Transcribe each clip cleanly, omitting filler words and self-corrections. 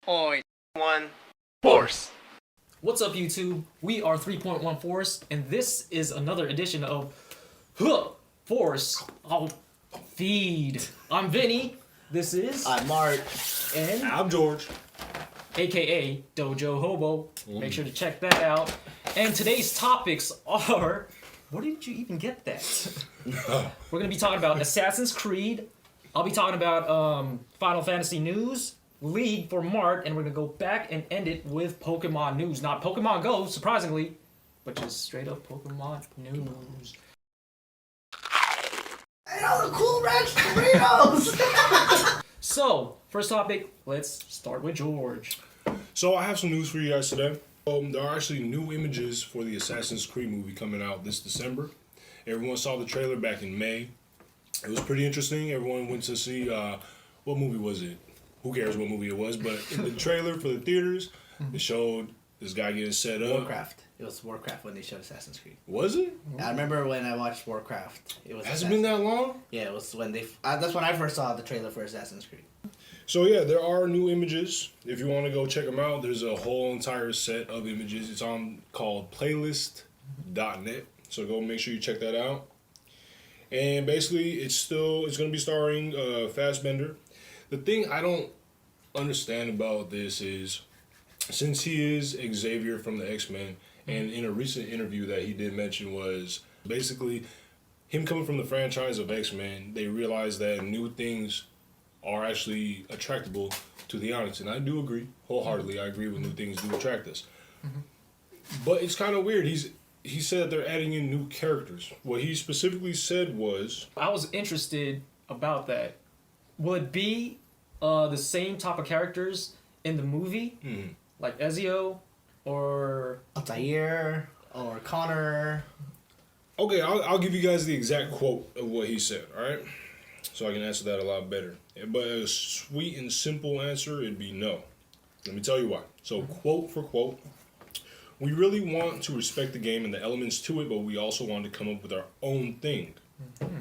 3.1Force. What's up, YouTube? We are 3.1Force, and this is another edition of Force Feed. I'm Vinny. This is I'm Mark. and I'm George. aka Dojo Hobo. Make sure to check that out. And today's topics are, where did you even get that? We're gonna be talking about Assassin's Creed. I'll be talking about Final Fantasy news, League for Mark, and we're gonna go back and end it with Pokemon news. Not Pokemon Go, surprisingly, but just straight up Pokemon news. And all the Cool Ranch Doritos! So, first topic, let's start with George. So I have some news for you guys today. There are actually new images for the Assassin's Creed movie coming out this December. Everyone saw the trailer back in May. It was pretty interesting. Everyone went to see, what movie was it? Who cares what movie it was? But in the trailer for the theaters, it showed this guy getting set up. Warcraft. It was Warcraft when they showed Assassin's Creed. Was it? I remember when I watched Warcraft. It was. Has it been that long? Yeah, it was when they. That's when I first saw the trailer for Assassin's Creed. So yeah, there are new images. If you want to go check them out, there's a whole entire set of images. It's on called playlist.net. So go make sure you check that out. And basically, it's going to be starring Fassbender. The thing I don't understand about this is, since he is Xavier from the X-Men, and in a recent interview that he did mention was basically him coming from the franchise of X-Men, they realized that new things are actually attractable to the audience. And I do agree wholeheartedly. I agree with new things do attract us. But it's kind of weird. He said they're adding in new characters. What he specifically said was, I was interested about that. Will it be the same type of characters in the movie? Like Ezio or Altair or Connor. okay, I'll give you guys the exact quote of what he said, all right? So I can answer that a lot better. But a sweet and simple answer, it'd be no. Let me tell you why. So quote for quote, we really want to respect the game and the elements to it, but we also want to come up with our own thing.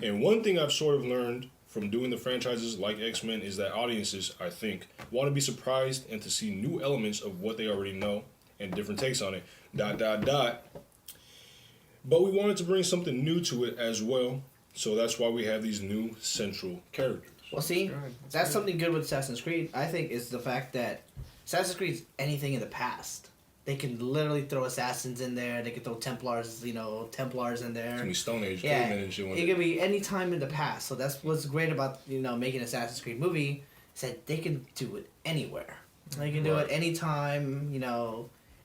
And one thing I've sort of learned from doing the franchises like X-Men is that audiences, I think, want to be surprised and to see new elements of what they already know and different takes on it. ... But we wanted to bring something new to it as well. So that's why we have these new central characters. Well, see, that's something good with Assassin's Creed. I think is the fact that Assassin's Creed is anything in the past. They can literally throw assassins in there. They can throw Templars, Templars in there. It can be Stone Age, yeah, Caveman and shit. It could be any time in the past. So that's what's great about making an Assassin's Creed movie. Is that they can do it anywhere. They can do it anytime,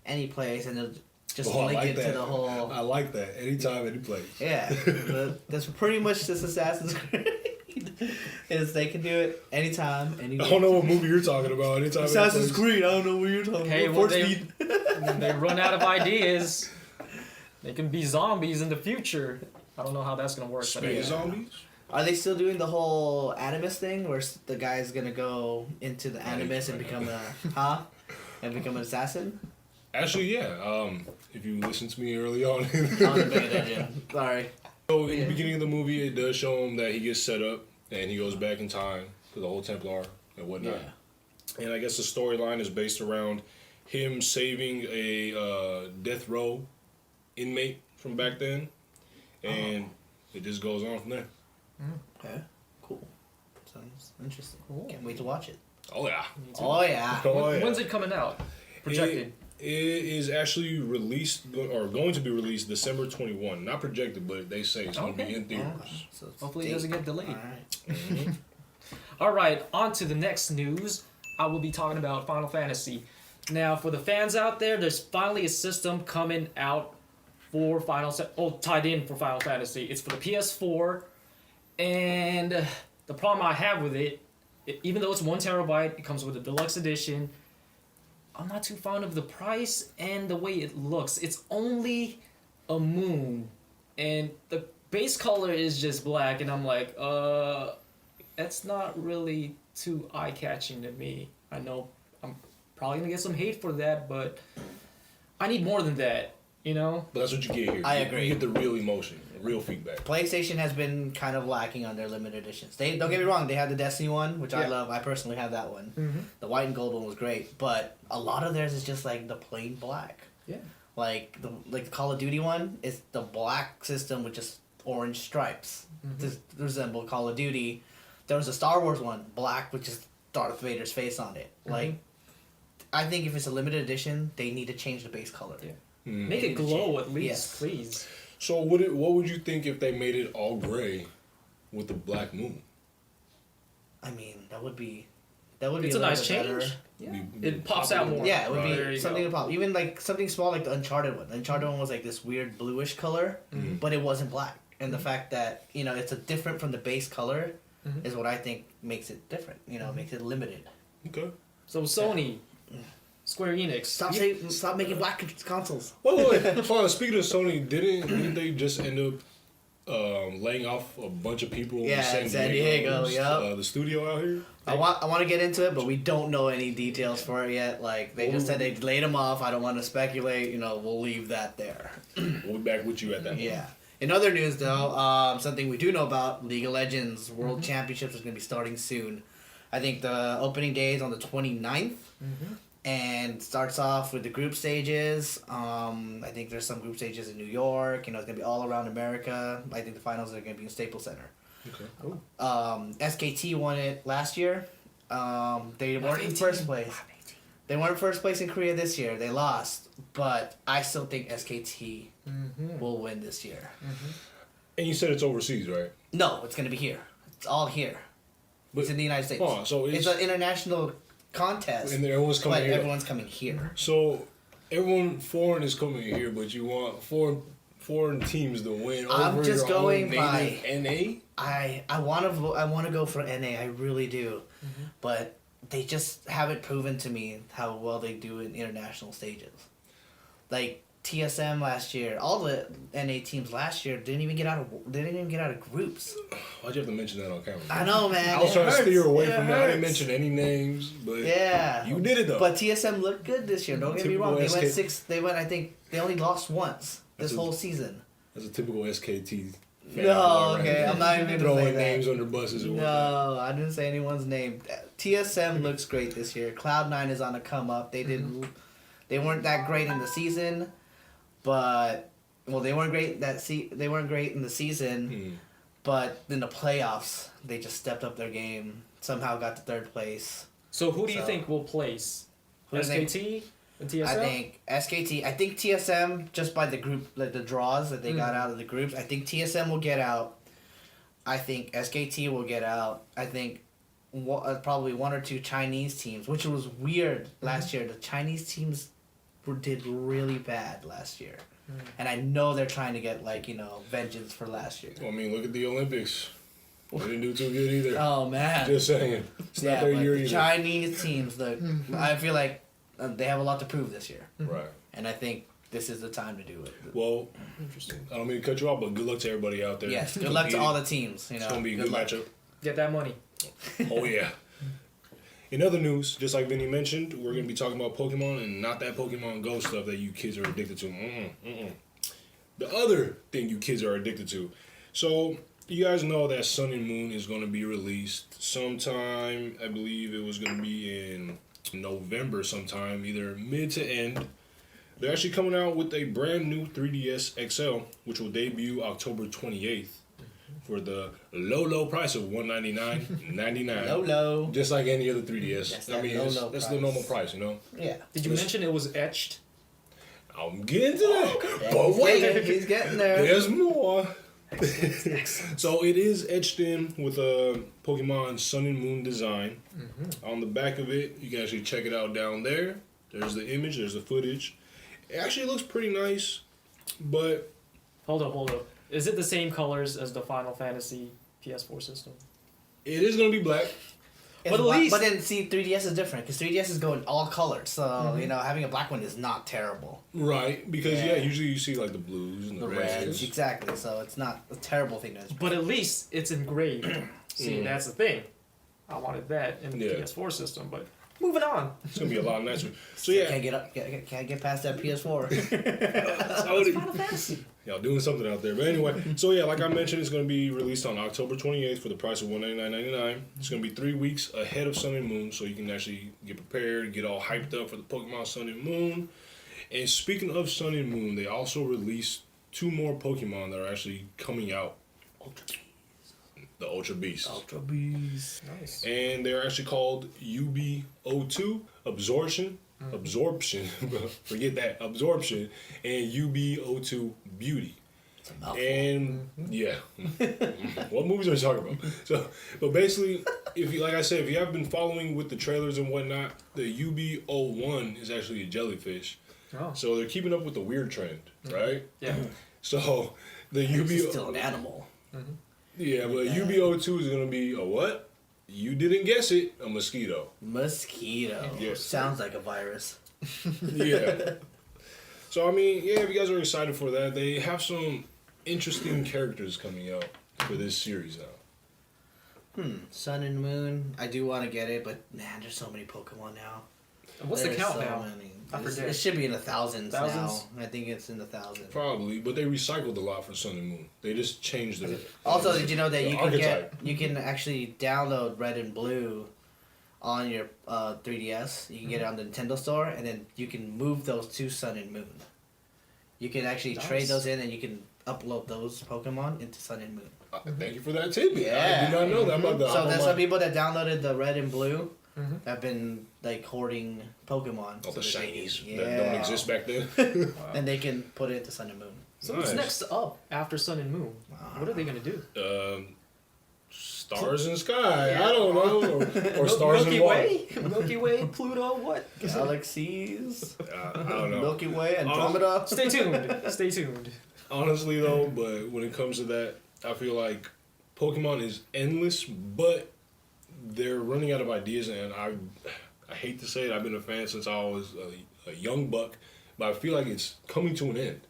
any place, and they'll just link it to the whole. I like that. Anytime, any place. Yeah, that's pretty much this Assassin's Creed. Is they can do it anytime, anywhere. I don't know what movie you're talking about. Anytime, Assassin's any place. Creed. I don't know what you're talking Hey, about. when they run out of ideas, they can be zombies in the future. I don't know how that's gonna work. Space zombies? Are they still doing the whole Animus thing, where the guy's gonna go into the Animus and become become an assassin? Actually, yeah. If you listened to me early on. I wasn't paying attention. Sorry. So in the beginning of the movie, it does show him that he gets set up and he goes back in time to the whole Templar and whatnot. Yeah. And I guess the storyline is based around him saving a death row inmate from back then, and it just goes on from there. Okay. Cool. Sounds interesting. Cool. Can't wait to watch it. Oh yeah. Oh yeah. Oh, yeah. When's it coming out? Projected. It is actually released or going to be released December 21. Not projected, but they say it's going to be in theaters. So Hopefully it doesn't get delayed. Alright. All right, on to the next news. I will be talking about Final Fantasy. Now, for the fans out there, there's finally a system coming out for tied in for Final Fantasy. It's for the PS4, and the problem I have with it, even though it's 1 terabyte, it comes with a deluxe edition. I'm not too fond of the price and the way it looks. It's only a moon, and the base color is just black, and I'm like, that's not really too eye-catching to me. I know I'm probably gonna get some hate for that, but I need more than that, But that's what you get here. I agree. You get the real emotion. Real feedback. PlayStation has been kind of lacking on their limited editions. They don't get me wrong, they have the Destiny one, which I Yeah. love. I personally have that one. Mm-hmm. The white and gold one was great, but a lot of theirs is just like the plain black. Yeah. Like the Call of Duty one is the black system with just orange stripes to resemble Call of Duty. There was a Star Wars one, black with just Darth Vader's face on it. Like, I think if it's a limited edition, they need to change the base color. Yeah. Mm. Make it glow at least, Yes. please. So what would you think if they made it all gray with the black moon? I mean, that would be a It's a little nice bit change. better. Yeah. Be It pops out popular. more. Yeah, it would There be you something go. to pop. Even like something small like the Uncharted one. The Uncharted one was like this weird bluish color, but it wasn't black. And the fact that, it's a different from the base color is what I think makes it different. Makes it limited. Okay. So Sony, Square Enix. Stop making black consoles. Wait. Hold on. Speaking of Sony, didn't they just end up laying off a bunch of people Yeah, in San Diego, yep. the studio out here? I want to get into it, but we don't know any details for it yet. Like, they just said they laid them off. I don't want to speculate. We'll leave that there. We'll be back with you at that. Yeah. In other news, though, something we do know about, League of Legends World Championships is going to be starting soon. I think the opening day is on the 29th. And starts off with the group stages. I think there's some group stages in New York. It's going to be all around America. I think the finals are going to be in Staples Center. Okay. Cool. SKT won it last year. They weren't in first place. They weren't in first place in Korea this year. They lost. But I still think SKT will win this year. And you said it's overseas, right? No, it's going to be here. It's all here. But, It's in the United States. Oh, so it's an international contest. And everyone's coming but here. everyone's coming here. So everyone foreign is coming here, but you want foreign teams to win I'm over just your going own by- native NA? I want to go for NA. I really do, but they just haven't proven to me how well they do in international stages. Like TSM last year, all the NA teams last year didn't even get out of groups. Why'd you have to mention that on camera? I know, man. I was it trying to hurts. steer away It from that. I didn't hurts. mention any names, but Yeah, you did it though. But TSM looked good this year. Don't get me Typical wrong. They went SK. 6. They went. I think they only lost once this That's a- whole season. That's a typical SKT. fan, No, right? okay, I'm not even gonna say throwing that. names under buses. Or whatnot. No, I didn't say anyone's name. TSM looks great this year. Cloud9 is on a come up. They didn't. They weren't that great in the season, but they weren't great They weren't great in the season, but in the playoffs they just stepped up their game. Somehow got to third place. So who do you So- think will place? Who do you think? SKT and TSM? I think SKT. I think TSM just by the group, like the draws that they got out of the groups. I think TSM will get out. I think SKT will get out. I think probably one or two Chinese teams, which was weird last year. The Chinese teams did really bad last year, and I know they're trying to get vengeance for last year. Well, I mean, look at the Olympics. They didn't do too good either. Oh man! Just saying. It's not their but year the either. Chinese teams, I feel like they have a lot to prove this year, Right. and I think this is the time to do it. Well, Interesting. I don't mean to cut you off, but good luck to everybody out there. Yes, good luck to all the teams. It's going to be a good luck. matchup. Get that money. Oh, yeah. In other news, just like Vinny mentioned, we're going to be talking about Pokemon and not that Pokemon Go stuff that you kids are addicted to. The other thing you kids are addicted to. So, you guys know that Sun and Moon is going to be released sometime, I believe it was going to be in November sometime, either mid to end. They're actually coming out with a brand new 3DS XL, which will debut October 28th. For the low price of $199.99. Low. Just like any other 3DS. That's I that mean, low that's the price. normal price, you know? Yeah. Did you mention it was etched? I'm getting to that. Yeah, But wait, he's getting there. there's more. So it is etched in with a Pokemon Sun and Moon design. On the back of it, you can actually check it out down there. There's the image, there's the footage. It actually looks pretty nice, but Hold up. Is it the same colors as the Final Fantasy PS4 system? it is going to be black. It's But at black- least- But then, see, 3DS is different because 3DS is going all colors. So, having a black one is not terrible. Right, because Yeah. usually you see like the blues and the, The reds. reds. Exactly. So, it's not a terrible thing to But at least it's engraved. See, that's the thing. I wanted that in the Yeah. PS4 system, but Moving on. It's gonna be a lot nicer. So yeah, Can't get past that PS4. Final Fantasy. y'all doing something out there. But anyway, so yeah, like I mentioned, it's gonna be released on October 28th for the price of $199.99. It's gonna be 3 weeks ahead of Sun and Moon, so you can actually get prepared, get all hyped up for the Pokemon Sun and Moon. And speaking of Sun and Moon, they also released 2 more Pokemon that are actually coming out. The Ultra Beasts. Ultra Beast. Nice. And they're actually called UB02 Absorption. Forget that. Absorption. And UB02 Beauty. It's a mouthful. And yeah. What movies are we talking about? So, but basically, if you, like I said, if you have been following with the trailers and whatnot, the UB01 is actually a jellyfish. Oh. So they're keeping up with the weird trend, right? Yeah. So the UB It's still an animal. Yeah, but UB02 is gonna be a what? You didn't guess it. A mosquito. Mosquito. Yes. Sounds like a virus. Yeah. So I mean, yeah, if you guys are excited for that, they have some interesting characters coming out for this series now. Sun and Moon. I do want to get it, but man, there's so many Pokemon now. What's the There's count so now? many. I forget. It should be in the thousands Thousands? now. I think it's in the thousands. Probably, but they recycled a lot for Sun and Moon. They just changed their. Also, did you know that the you can archetype. you can actually download Red and Blue on your 3DS? You can get it on the Nintendo Store, and then you can move those to Sun and Moon. You can actually trade Nice. those in, and you can upload those Pokemon into Sun and Moon. Thank you for that tidbit. Yeah. I did not know that. I'm about to hop So on there's my- some people that downloaded the Red and Blue Mhm. have been like hoarding Pokemon. all so the that they shinies can- that don't exist back then. And they can put it into Sun and Moon. So what's Nice. next up after Sun and Moon? What are they gonna do? Stars in the sky. I don't know. Or stars Milky in water. Way? Milky Way, Pluto, what? Galaxies, I don't know. Milky Way, Andromeda. Stay tuned. Stay tuned. Honestly, though, but when it comes to that, I feel like Pokemon is endless, but they're running out of ideas, and I hate to say it, I've been a fan since I was a young buck, but I feel like it's coming to an end.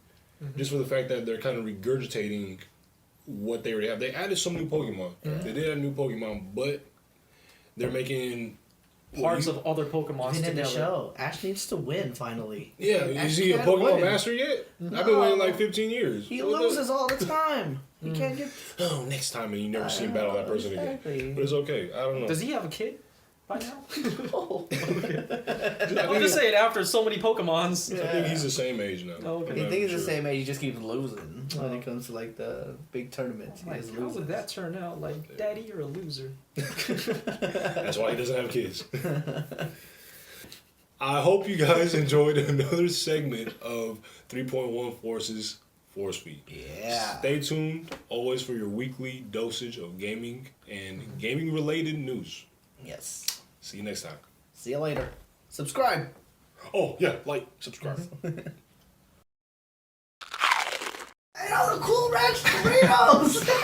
Just for the fact that they're kind of regurgitating what they already have. They added some new Pokemon. They did add new Pokemon, but they're making Parts of other Pokemon Even in the together. show, Ash needs to win finally. Yeah, Ash is he a can't Pokemon win. master yet? I've been waiting like 15 years. He What the- loses all the time. He can't get. Oh, next time, and you never see him battle that person Exactly. again. But it's okay. I don't know. Does he have a kid by now? Oh. I'm just saying, after so many Pokemons. I think he's the same age now. Oh, okay. I'm You not think he's the sure. same age? He just keeps losing when it comes to like the big tournaments. He Like, just how loses. would that turn out? Like, Daddy, you're a loser. That's why he doesn't have kids. I hope you guys enjoyed another segment of 3.1Force's Force Feed. Yeah. Stay tuned always for your weekly dosage of gaming and gaming related news. Yes. See you next time. See you later. Subscribe. Oh, yeah, like, subscribe. Hey, all the cool Rex Doritos.